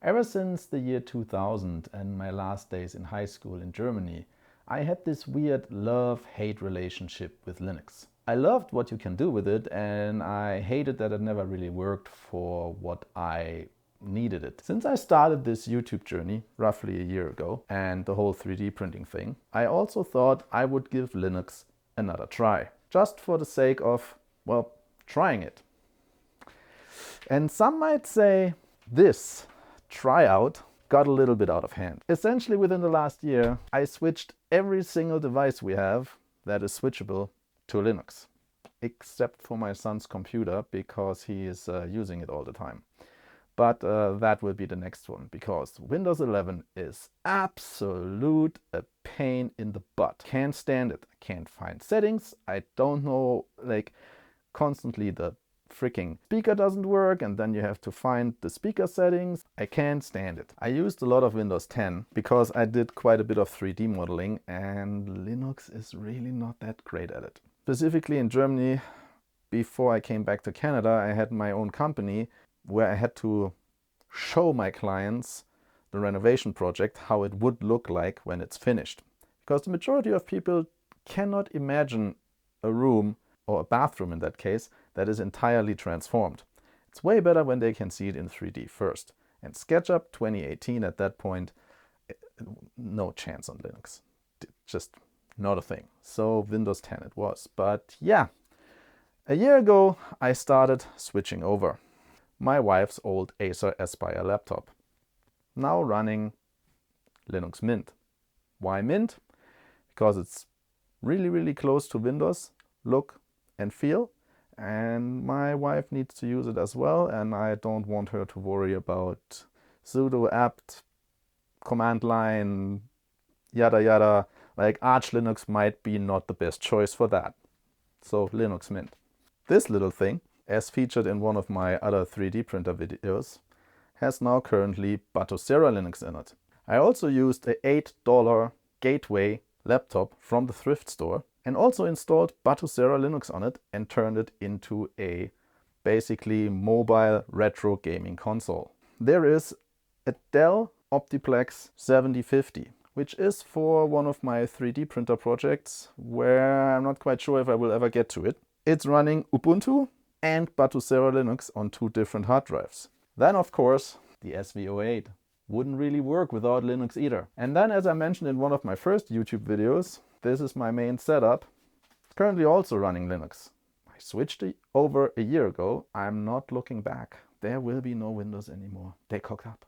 Ever since the year 2000 and my last days in high school in Germany, I had this weird love-hate relationship with Linux. I loved what you can do with it, and I hated that it never really worked for what I needed it. Since I started this YouTube journey roughly a year ago and the whole 3D printing thing, I also thought I would give Linux another try, just for the sake of, well, trying it. And some might say this tryout got a little bit out of hand. Essentially, within the last year, I switched every single device we have that is switchable to Linux, except for my son's computer because he is using it all the time. But that will be the next one, because Windows 11 is absolute a pain in the butt. Can't stand it. I can't find settings. I don't know, like, constantly the freaking speaker doesn't work, and then you have to find the speaker settings. I can't stand it. I used a lot of Windows 10 because I did quite a bit of 3D modeling, and Linux is really not that great at it. Specifically in Germany, before I came back to Canada, I had my own company where I had to show my clients the renovation project, how it would look like when it's finished. Because the majority of people cannot imagine a room, or a bathroom in that case, that is entirely transformed. It's way better when they can see it in 3D first. And SketchUp 2018 at that point, no chance on Linux. Just not a thing. So Windows 10 it was. But yeah, a year ago I started switching over. My wife's old Acer Aspire laptop, now running Linux Mint. Why Mint? Because it's really close to Windows look and feel, and my wife needs to use it as well, and I don't want her to worry about sudo apt command line yada yada. Like, Arch Linux might be not the best choice for that. So Linux Mint. This little thing, as featured in one of my other 3D printer videos, has now currently Batocera Linux in it. I also used a $8 gateway laptop from the thrift store and also installed Batocera Linux on it and turned it into a basically mobile retro gaming console. There is a Dell Optiplex 7050, which is for one of my 3D printer projects where I'm not quite sure if I will ever get to it. It's running Ubuntu and Batocera Linux on 2 different hard drives. Then, of course, the SV08 wouldn't really work without Linux either. And then, as I mentioned in one of my first YouTube videos, this is my main setup. It's currently also running Linux. I switched it over a year ago. I'm not looking back. There will be no Windows anymore. They cocked up.